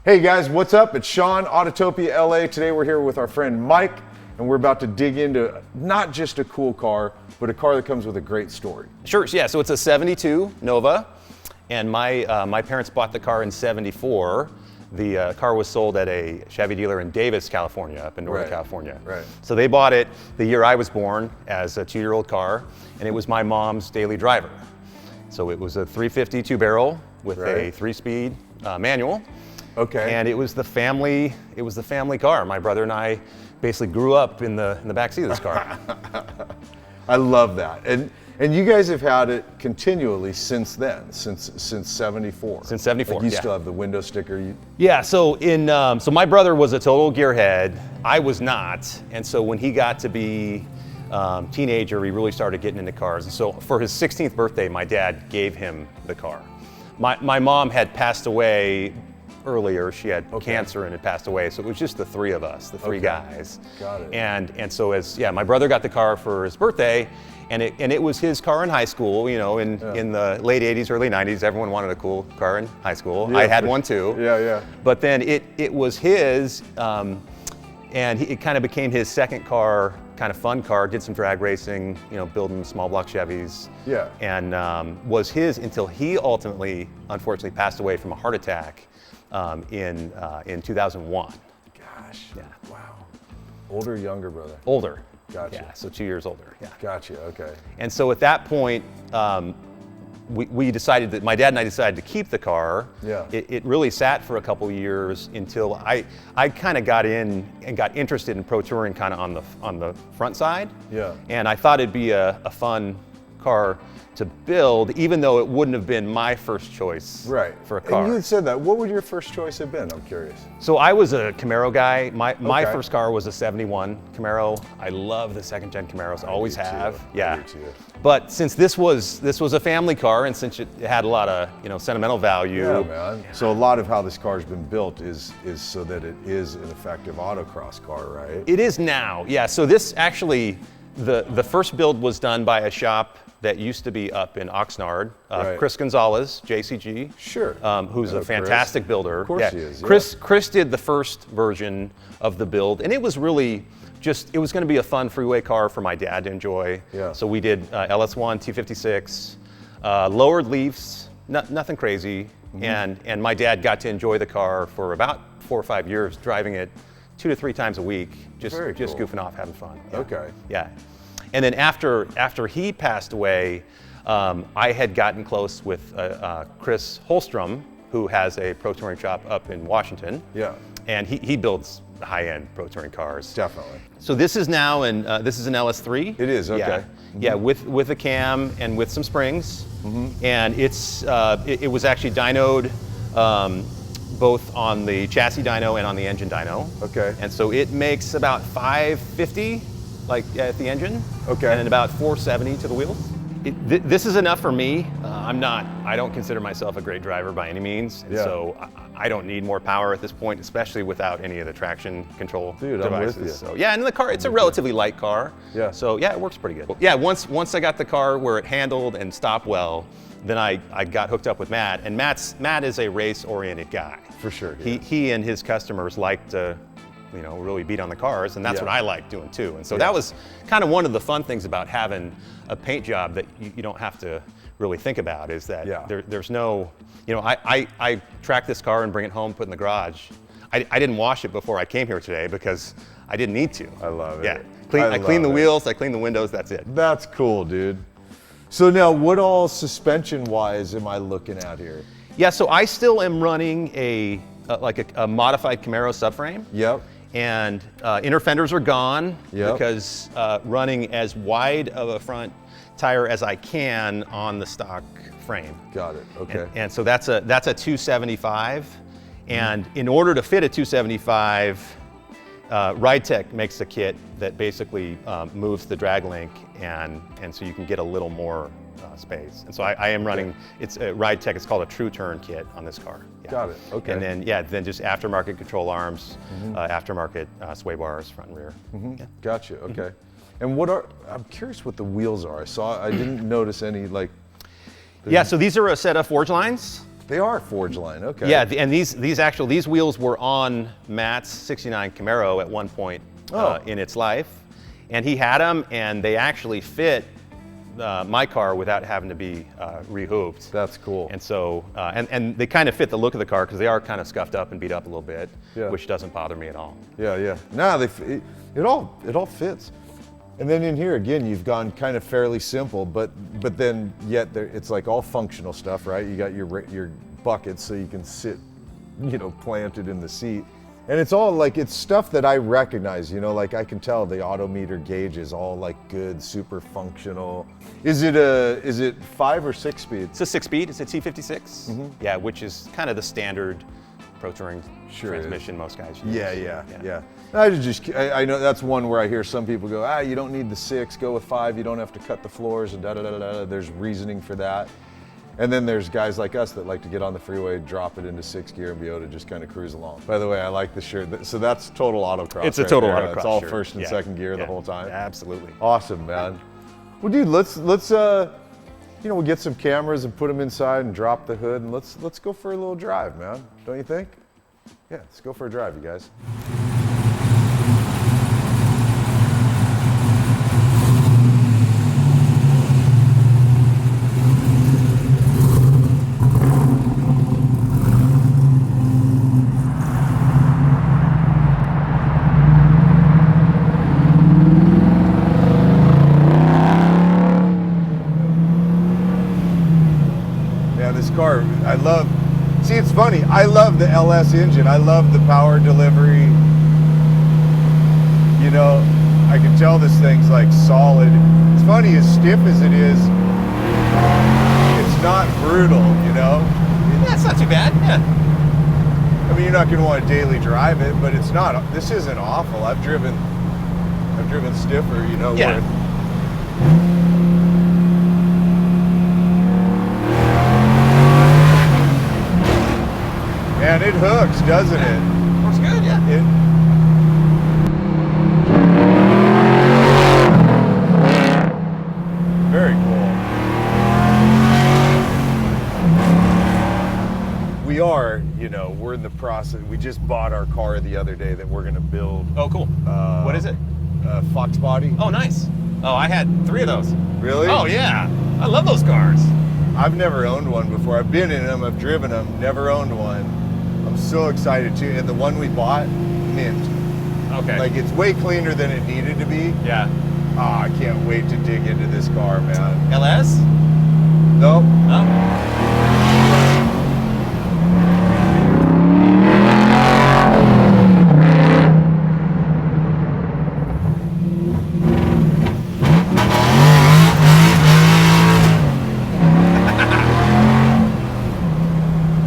Hey guys, what's up? It's Sean, Autotopia LA. Today we're here with our friend Mike, and we're about to dig into not just a cool car, but a car that comes with a great story. Sure, yeah, so it's a 72 Nova, and my parents bought the car in 74. The car was sold at a Chevy dealer in Davis, California, up in Northern California. Right. So they bought it the year I was born as a 2-year-old car, and it was my mom's daily driver. So it was a 350 two-barrel with a 3-speed manual. Okay. And it was the family car. My brother and I basically grew up in the backseat of this car. I love that. And you guys have had it continually since then, since 74. Since 74, like you still have the window sticker. Yeah, so so my brother was a total gearhead. I was not. And so when he got to be teenager, we really started getting into cars. And so for his 16th birthday, my dad gave him the car. My mom had passed away earlier. She had cancer and had passed away, so it was just the three of us, the three guys. Got it. And so my brother got the car for his birthday, and it was his car in high school. You know, in the late '80s, early '90s, everyone wanted a cool car in high school. Yeah, I had one too. Yeah. But then it was his, and it kind of became his second car, kind of fun car. Did some drag racing, you know, building small block Chevys. Yeah. And was his until he ultimately, unfortunately, passed away from a heart attack. In 2001. Gosh. Yeah. Wow. Older, younger brother? Older. Gotcha. Yeah, so 2 years older. Yeah. Gotcha. Okay. And so at that point, we decided that my dad and I decided to keep the car. Yeah. It really sat for a couple years until I kind of got in and got interested in pro touring kind of on the front side. Yeah. And I thought it'd be a fun car to build, even though it wouldn't have been my first choice for a car. And you had said that. What would your first choice have been? I'm curious. So I was a Camaro guy. My first car was a 71 Camaro. I love the second gen Camaros, always have. Too. Yeah. I do too. But since this was a family car, and since it had a lot of sentimental value. Yeah, man. So a lot of how this car's been built is so that it is an effective autocross car, right? It is now. Yeah. So this actually, the first build was done by a shop that used to be up in Oxnard, Chris Gonzalez, JCG. Sure. Who's a fantastic builder. Of course he is. Yeah. Chris did the first version of the build, and it was really it was going to be a fun freeway car for my dad to enjoy. Yeah. So we did LS1, T56, lowered leafs, nothing crazy, and my dad got to enjoy the car for about 4 or 5 years, driving it 2 to 3 times a week, just goofing off, having fun. Yeah. Okay. Yeah. And then after he passed away, I had gotten close with Chris Holstrom, who has a pro touring shop up in Washington. Yeah. And he builds high-end pro touring cars. Definitely. So this is now this is an LS3. It is, okay. Yeah, with a cam and with some springs. And it was actually dynoed both on the chassis dyno and on the engine dyno. Okay. And so it makes about 550 like at the engine, okay, and about 470 to the wheels. This is enough for me. I don't consider myself a great driver by any means, and so I don't need more power at this point, especially without any of the traction control devices. I'm with you. So yeah, and the car, it's a relatively light car. Yeah. So yeah, it works pretty good. Yeah, once I got the car where it handled and stopped well, then I got hooked up with Matt, and Matt is a race-oriented guy. For sure. He and his customers like to really beat on the cars, and that's what I like doing too. And so that was kind of one of the fun things about having a paint job that you don't have to really think about, is that there's no, I track this car and bring it home, put it in the garage. I didn't wash it before I came here today because I didn't need to. I love it. Yeah, I clean the wheels, I clean the windows, that's it. That's cool, dude. So now, what all suspension-wise am I looking at here? Yeah, so I still am running a modified Camaro subframe. Yep. And inner fenders are gone because running as wide of a front tire as I can on the stock frame. Got it. Okay. And so that's a 275, and in order to fit a 275, RideTech makes a kit that basically moves the drag link, and so you can get a little more space. And so I am running, it's RideTech, it's called a True Turn kit on this car. Yeah. Got it, okay. And then just aftermarket control arms, aftermarket sway bars, front and rear. Yeah. Gotcha, okay. And I'm curious what the wheels are. I didn't notice any Yeah, so these are a set of forge lines. They are forge line, okay. Yeah, and these wheels were on Matt's '69 Camaro at one point in its life, and he had them, and they actually fit my car without having to be rehooped. That's cool. And so, and they kind of fit the look of the car because they are kind of scuffed up and beat up a little bit, yeah. which doesn't bother me at all. Yeah, yeah. No, it all fits. And then in here again, you've gone kind of fairly simple, but then yet it's like all functional stuff, right? You got your buckets so you can sit, planted in the seat. And it's all like, it's stuff that I recognize, like I can tell the odometer gauge is all like good, super functional. Is it 5 or 6 speed? It's a 6-speed, it's a T56. Mm-hmm. Yeah, which is kind of the standard Pro Touring transmission most guys use. Yeah. I know that's one where I hear some people go, you don't need the 6, go with 5, you don't have to cut the floors and da-da-da-da-da. There's reasoning for that. And then there's guys like us that like to get on the freeway, drop it into 6 gear and be able to just kind of cruise along. By the way, I like the shirt. So that's total autocross. It's a total autocross. It's all shirt. first and second gear the whole time. Absolutely. Awesome, man. Well, dude, let's we'll get some cameras and put them inside and drop the hood and let's go for a little drive, man. Don't you think? Yeah, let's go for a drive, you guys. Car, it's funny, I love the LS engine. I love the power delivery. I can tell this thing's like solid. It's funny, as stiff as it is, it's not brutal, Yeah, it's not too bad, yeah. I mean, you're not gonna want to daily drive it, but this isn't awful. I've driven stiffer, Yeah. Man, it hooks, doesn't it? Works good, yeah. Very cool. We are, we're in the process. We just bought our car the other day that we're gonna build. Oh, cool. What is it? Fox body. Oh, nice. Oh, I had 3 of those. Really? Oh, yeah. I love those cars. I've never owned one before. I've been in them, I've driven them, never owned one. I'm so excited too. And the one we bought, mint. Okay. Like it's way cleaner than it needed to be. Yeah. I can't wait to dig into this car, man. LS? Nope.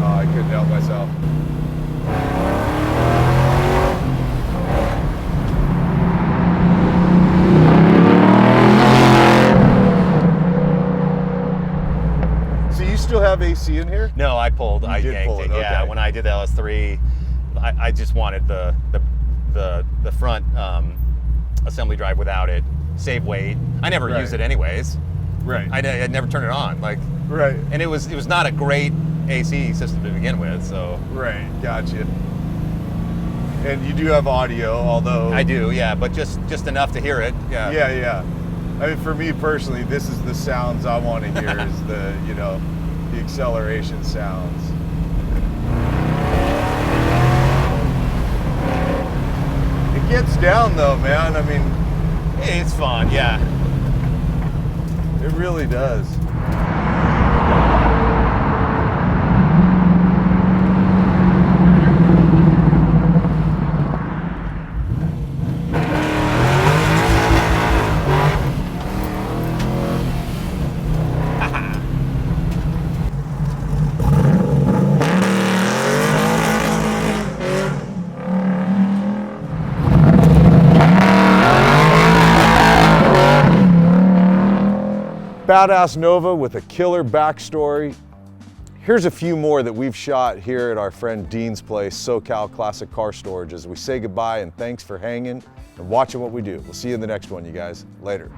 I couldn't help myself. Still have AC in here? No, I pulled. I did yanked pull it, it. Yeah, okay. when I did the LS3, I just wanted the front assembly drive without it. Save weight. I never Right. used it anyways. Right. I'd never turned it on. Right. And it was not a great AC system to begin with. So. Right. Gotcha. And you do have audio, although I do. Yeah, but just enough to hear it. Yeah. Yeah. I mean, for me personally, this is the sounds I want to hear. Is the the acceleration sounds. It gets down though, man. I mean, It's fun. Yeah. it really does. Badass Nova with a killer backstory. Here's a few more that we've shot here at our friend Dean's place, SoCal Classic Car Storage, as we say goodbye and thanks for hanging and watching what we do. We'll see you in the next one, you guys. Later.